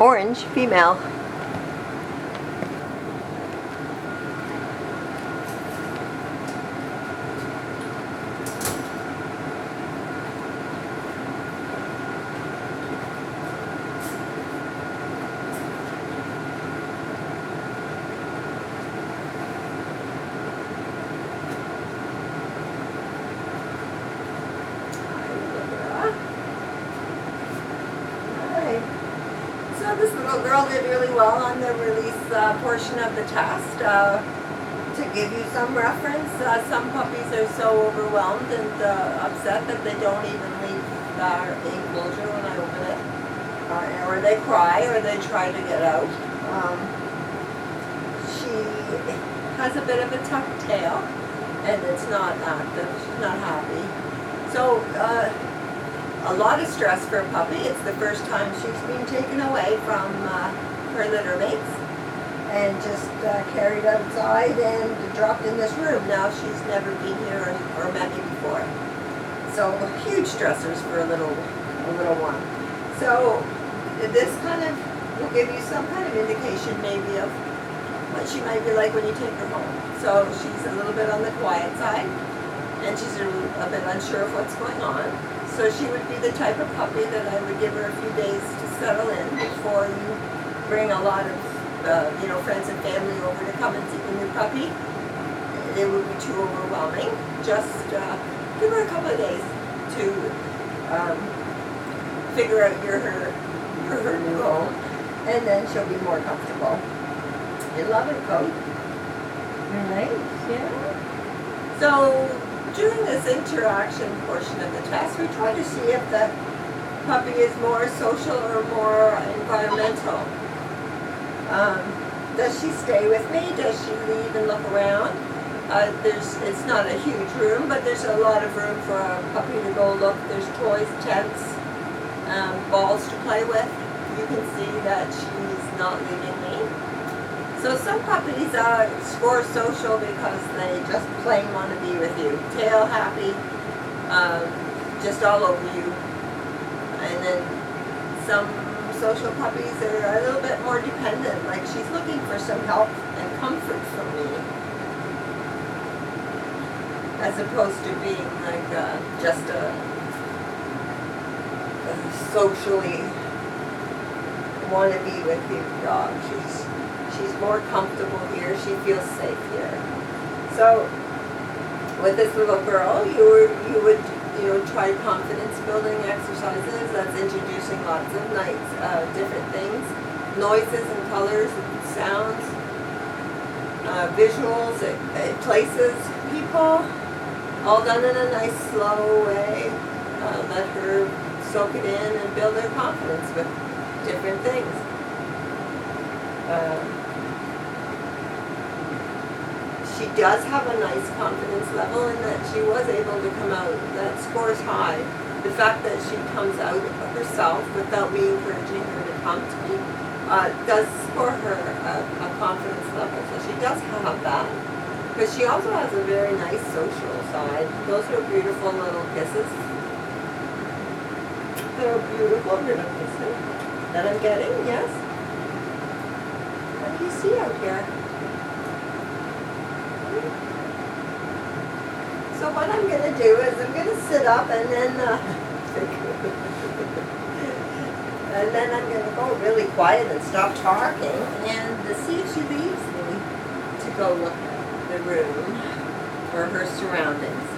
Orange, female. So this little girl did really well on the release portion of the test. To give you some reference, some puppies are so overwhelmed and upset that they don't even leave the enclosure when I open it. Or they cry or they try to get out. She has a bit of a tucked tail and it's not active. She's not happy. So a lot of stress for a puppy. It's the first time she's been taken away from her litter mates and just carried outside and dropped in this room. Now she's never been here or met me before. So huge stressors for a little one. So this kind of will give you some kind of indication maybe of what she might be like when you take her home. So she's a little bit on the quiet side and she's a bit unsure of what's going on. So she would be the type of puppy that I would give her a few days to settle in before you bring a lot of friends and family over to come and see the new puppy. It would be too overwhelming. Just give her a couple of days to figure out you're her new home, and then she'll be more comfortable. You love her coat. Nice, yeah. So during this interaction portion of the test, we try to see if the puppy is more social or more environmental. Does she stay with me? Does she leave and look around? It's not a huge room, but there's a lot of room for a puppy to go look. There's toys, tents, balls to play with. You can see that she's not leaving me. So some puppies score social because they just plain want to be with you. Tail happy, just all over you. And then some social puppies are a little bit more dependent, like she's looking for some help and comfort from me, as opposed to being like just a socially want to be with you dog. She's more comfortable here. She feels safe here. So with this little girl, you would try confidence building exercises. That's introducing lots of different things, noises and colors and sounds, visuals, places, people, all done in a nice slow way. Let her soak it in and build her confidence with different things. She does have a nice confidence level in that she was able to come out. That scores high. The fact that she comes out herself without me encouraging her to come to me does score her a confidence level. So she does have that. But she also has a very nice social side. Those are beautiful little kisses. They're beautiful little kisses that I'm getting, yes? What do you see out here? So what I'm going to do is I'm going to sit up and then I'm going to go really quiet and stop talking and see if she leaves me to go look at the room or her surroundings.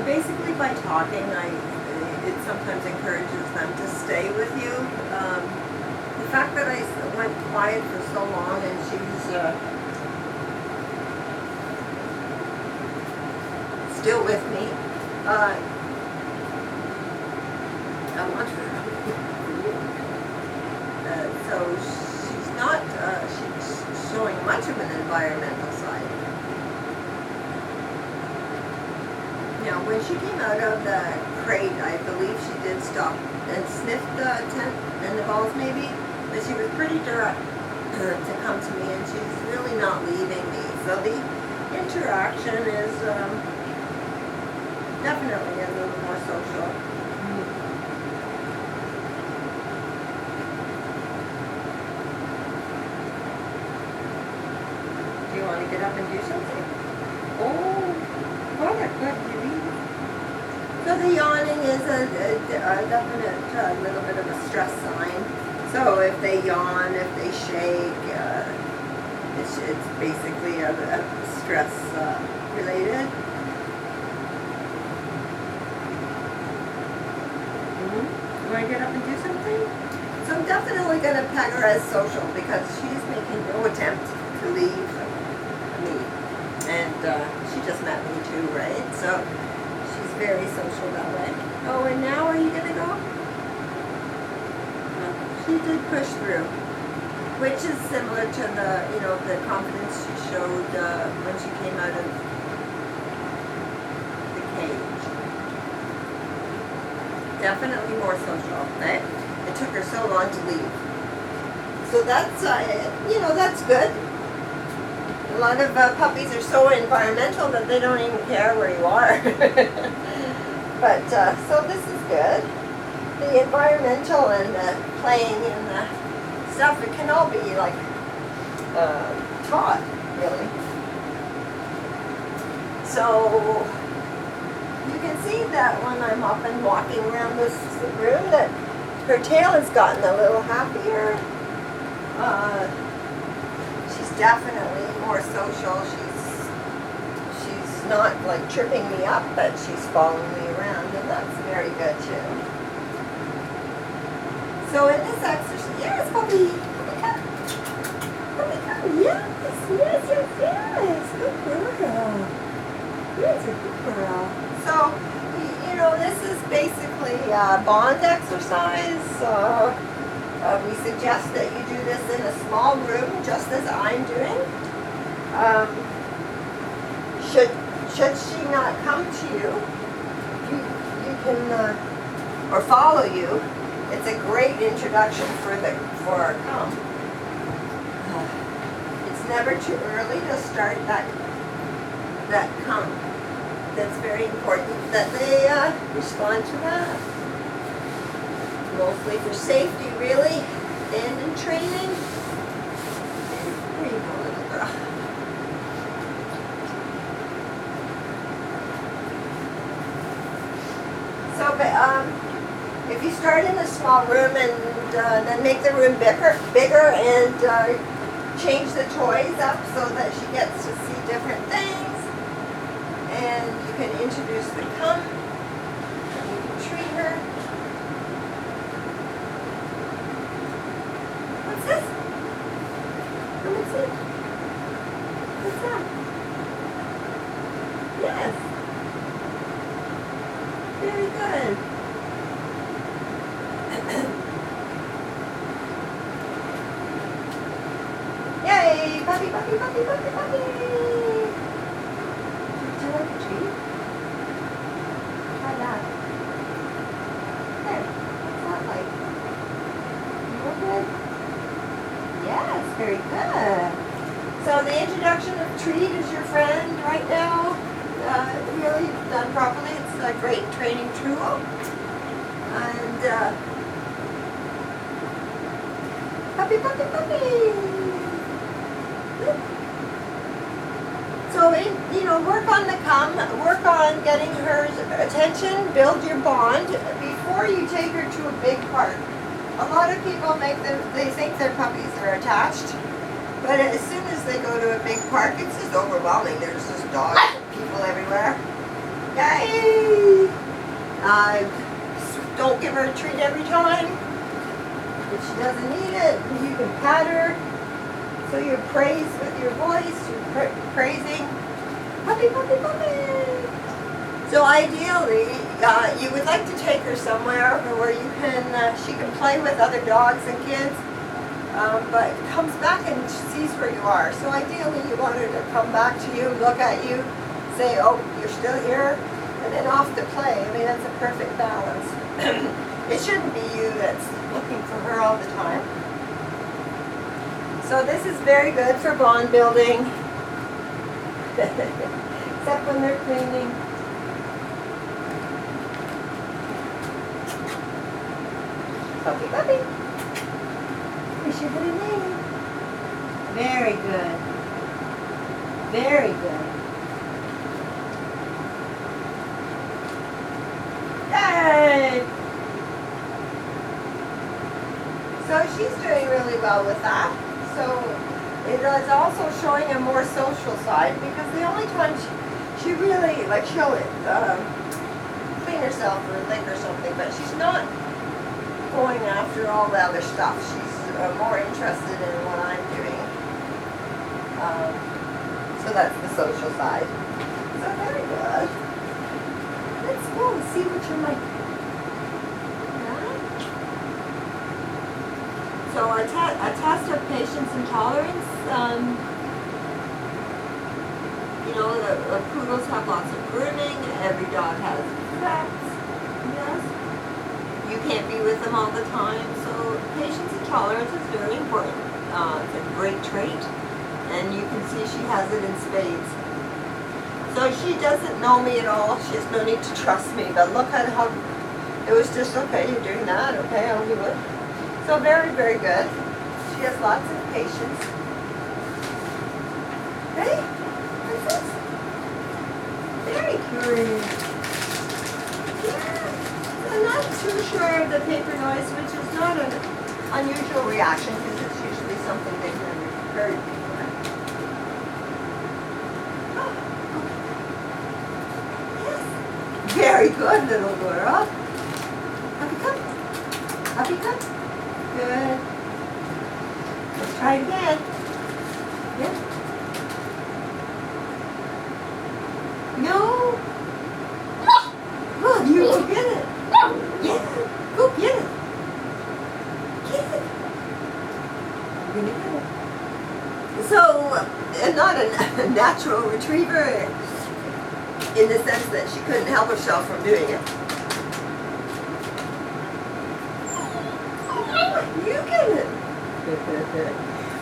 So basically by talking, it sometimes encourages them to stay with you. The fact that I went quiet for so long and she's still with me, I want her. So she's not she's showing much of an environmental side. Now, when she came out of the crate, I believe she did stop and sniff the tent and the balls maybe, but she was pretty direct to come to me, and she's really not leaving me. So the interaction is definitely a little more social. Do you want to get up and do something? Oh, good. So the yawning is a definite little bit of a stress sign. So if they yawn, if they shake, it's basically a stress related. You want to get up and do something? So I'm definitely going to peg her as social because she's making no attempt to leave me. And she just met me too, right? So she's very social that way. Oh, and now are you going to go? She did push through, which is similar to the confidence she showed when she came out of the cage. Definitely more social, right? It took her so long to leave. So that's, that's good. A lot of puppies are so environmental that they don't even care where you are. But, so this is good. The environmental and the playing and the stuff, it can all be like taught, really. So you can see that when I'm up and walking around this room that her tail has gotten a little happier. She's definitely more social. She's not like tripping me up, but she's following me around, and that's very good too. So in this exercise, yes, puppy, come. Yes, good girl. Yes, a good girl. So, this is basically a bond exercise. We suggest that you do this in a small room, just as I'm doing. Should she not come to you, you can, or follow you. It's a great introduction for our come. It's never too early to start that come. That's very important that they respond to that. Mostly for safety, really, and in training. There you go, little girl. So, if you start in a small room and then make the room bigger and change the toys up so that she gets to see different things, and you can introduce the come, and you can treat her. What's this? Let me see. What's that? Yes. Very good. Yay! Puppy! Would you like a treat? Try that. There. What's that like? You look good? Yes, very good. So the introduction of treat is your friend right now. Really done properly. It's a great training tool. And puppy. So, work on the come, work on getting her attention, build your bond before you take her to a big park. A lot of people they think their puppies are attached, but as soon as they go to a big park, it's just overwhelming. There's just dogs and people everywhere. Yay! Don't give her a treat every time. If she doesn't need it, you can pat her. So you praise with your voice, you're praising. Puppy, puppy, puppy! So ideally, you would like to take her somewhere where you can, she can play with other dogs and kids, but comes back and sees where you are. So ideally, you want her to come back to you, look at you, say, oh, you're still here, and then off to play. I mean, that's a perfect balance. It shouldn't be you that's looking for her all the time. So this is very good for bond building, except when they're cleaning. Puppy, puppy. We should put a name. Very good. Very good. Yay! So she's doing really well with that. So it is also showing a more social side, because the only time she really, like, she'll clean herself or lick or something, but she's not going after all the other stuff. She's more interested in what I'm doing. So that's the social side. So very good. Let's go and see what you're like. So a test of patience and tolerance, you know, the poodles have lots of grooming, every dog has pets, yes. You can't be with them all the time, so patience and tolerance is very important. It's a great trait, and you can see she has it in spades. So she doesn't know me at all, she has no need to trust me, but look at how, it was just, okay, you're doing that, okay, I'll do it. So very, very good. She has lots of patience. Ready? Princess? Very curious. Yeah. I'm not too sure of the paper noise, which is not an unusual reaction, because it's usually something they've never heard before. Oh. Yes. Very good, little girl. Puppy, come. Puppy, come. Good. Let's try it again. Yeah. No. Oh, you go get it. Yeah. Go get it. Get it. You're gonna get it. So, not a natural retriever in the sense that she couldn't help herself from doing it. You get it.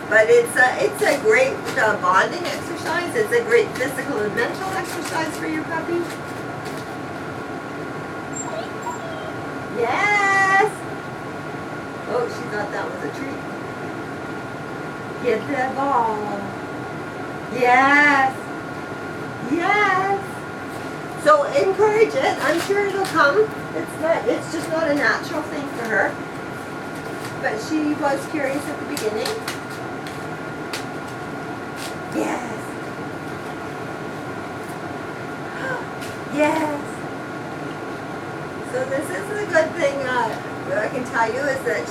But it's a great bonding exercise. It's a great physical and mental exercise for your puppy. Yes. Oh, she thought that was a treat. Get that ball. Yes. Yes. So encourage it. I'm sure it'll come. It's just not a natural thing for her. But she was curious at the beginning. Yes. Yes. So this is a good thing I can tell you, is that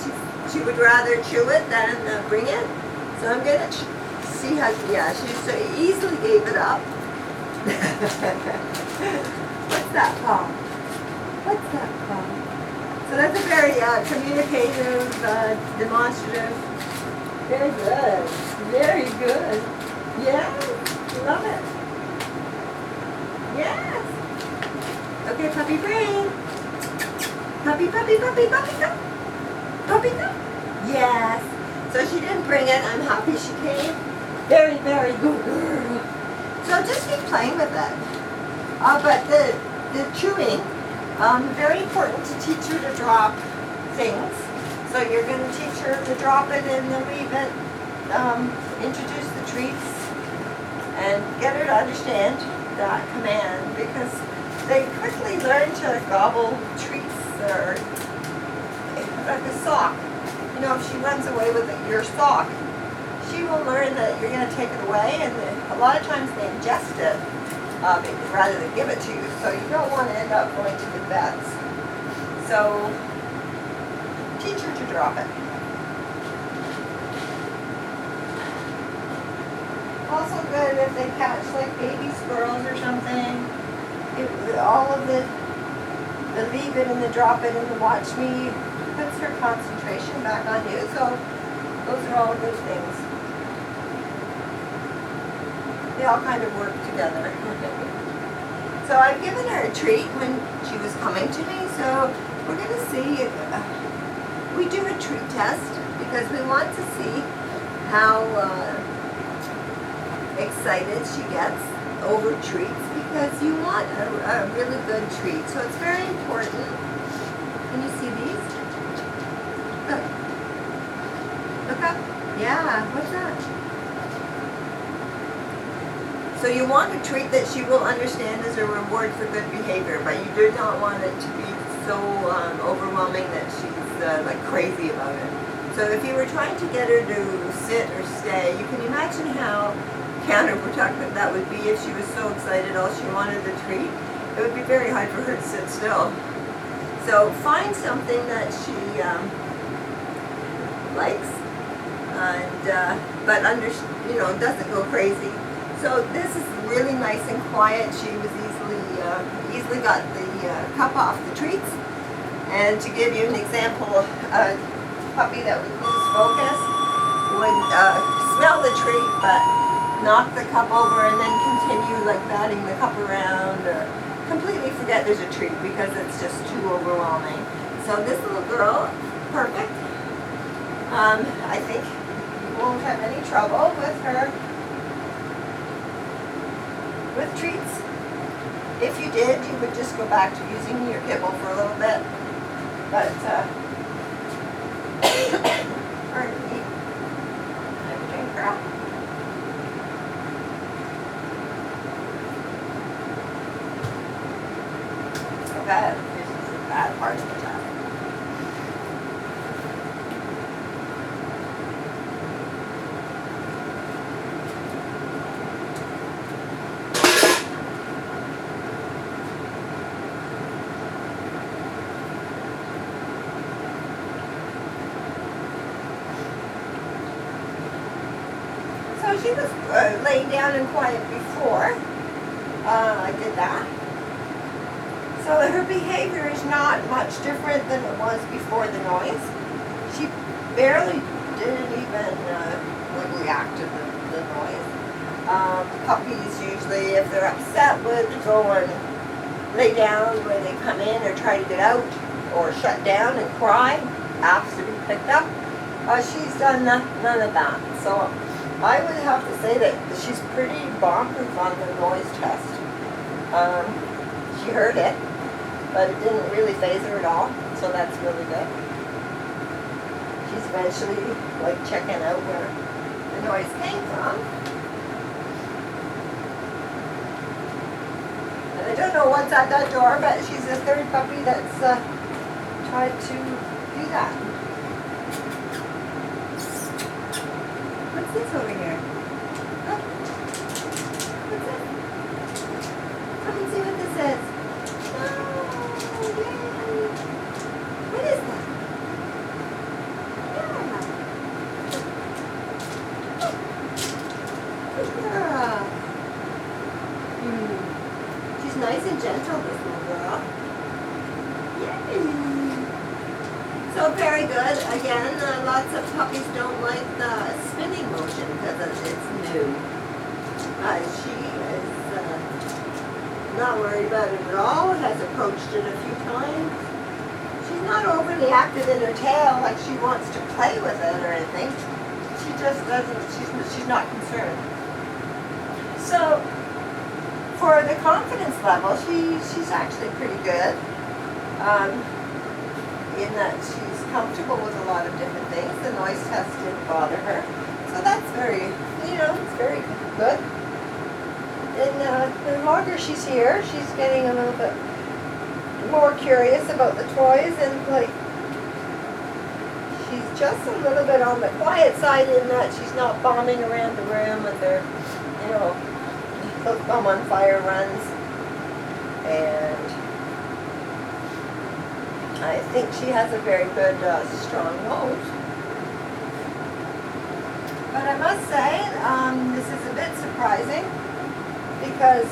she would rather chew it than bring it. So I'm going to see how, yeah, she so easily gave it up. What's that called? What's that called? So that's a very communicative, demonstrative. Very good. Very good. Yes. Love it. Yes. Okay, puppy brain. Puppy, puppy, puppy, puppy, come. Puppy, come. Yes. So she didn't bring it. I'm happy she came. Very, very good girl. So just keep playing with it. But the chewing, very important to teach her to drop things. So you're going to teach her to drop it and then leave it, introduce the treats, and get her to understand that command, because they quickly learn to gobble treats, or like a sock. You know, if she runs away with your sock, she will learn that you're going to take it away, and a lot of times they ingest it. rather than give it to you. So you don't want to end up going to the vets. So teach her to drop it. Also good if they catch like baby squirrels or something. All of the leave it and the drop it and the watch me puts her concentration back on you. So those are all good things. They all kind of work together. So I've given her a treat when she was coming to me. So we're going to see. We do a treat test because we want to see how excited she gets over treats, because you want a really good treat. So it's very important. Can you see these? Look. Look up. Yeah, what's that? So you want a treat that she will understand as a reward for good behavior, but you do not want it to be so overwhelming that she's like crazy about it. So if you were trying to get her to sit or stay, you can imagine how counterproductive that would be if she was so excited all she wanted the treat. It would be very hard for her to sit still. So find something that she likes, and but doesn't go crazy. So this is really nice and quiet. She was easily got the cup off the treats. And to give you an example, a puppy that would lose focus would smell the treat but knock the cup over and then continue like batting the cup around, or completely forget there's a treat because it's just too overwhelming. So this little girl, perfect. I think you won't have any trouble with her with treats. If you did, you would just go back to using your kibble for a little bit. But pardon me. I'm a drink girl. Okay, this is the bad part of the job. So she was laying down and quiet before I did that. So her behavior is not much different than it was before the noise. She barely didn't even react to the noise. Puppies usually, if they're upset, would go and lay down where they come in or try to get out, or shut down and cry, ask to be picked up. She's done none of that. So I would have to say that she's pretty bomb-proof on the noise test. She heard it, but it didn't really faze her at all, so that's really good. She's eventually like checking out where the noise came from. And I don't know what's at that door, but she's the third puppy that's tried to do that. What's this over here? Oh. What's this? Come and see what this is. Oh, yay! What is that? Yeah. Good girl. She's nice and gentle, this little girl. Yay! So very good. Again, lots of puppies don't like the spinning motion because it's new. She is not worried about it at all. Has approached it a few times. She's not overly active in her tail, like she wants to play with it or anything. She just doesn't. She's not concerned. So for the confidence level, she's actually pretty good. In that she's comfortable with a lot of different things. The noise test didn't bother her. So that's very, it's very good. And the longer she's here, she's getting a little bit more curious about the toys, and like, she's just a little bit on the quiet side in that she's not bombing around the room with her, those bum on fire runs. And I think she has a very good, strong nose. But I must say, this is a bit surprising because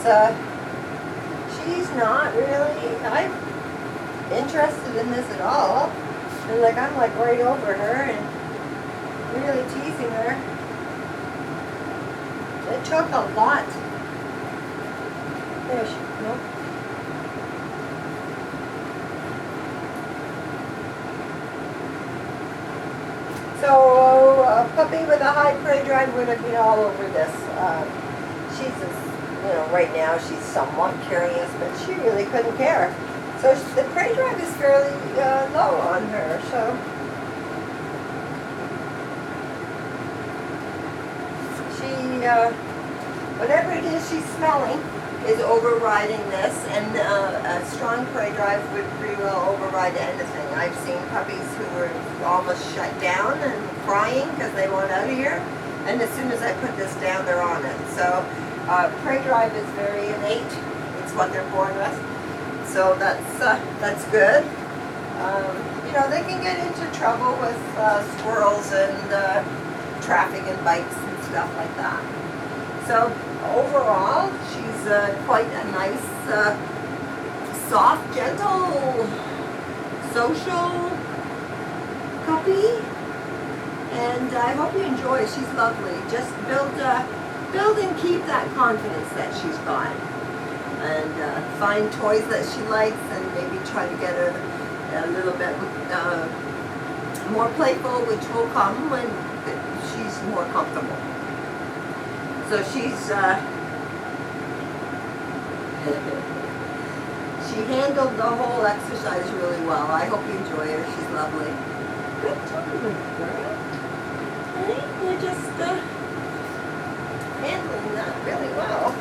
she's not really, I'm interested in this at all. And like, I'm like right over her and really teasing her. It took a lot. There she, nope. So a puppy with a high prey drive would have been all over this. She's just, you know, right now she's somewhat curious, but she really couldn't care. So the prey drive is fairly low on her. So she, whatever it is she's smelling is overriding this, and a strong prey drive would pretty well override anything. I've seen puppies who were almost shut down and crying because they want out of here, and as soon as I put this down, they're on it. So prey drive is very innate. It's what they're born with. So that's good. You know, they can get into trouble with squirrels and traffic and bikes and stuff like that. So overall, she's quite a nice, soft, gentle, social puppy. And I hope you enjoy it. She's lovely. Just build and keep that confidence that she's got. And find toys that she likes, and maybe try to get her a little bit more playful, which will come when she's more comfortable. So she's she handled the whole exercise really well. I hope you enjoy her. She's lovely. Good job, girl. Hey, you're just handling that really well.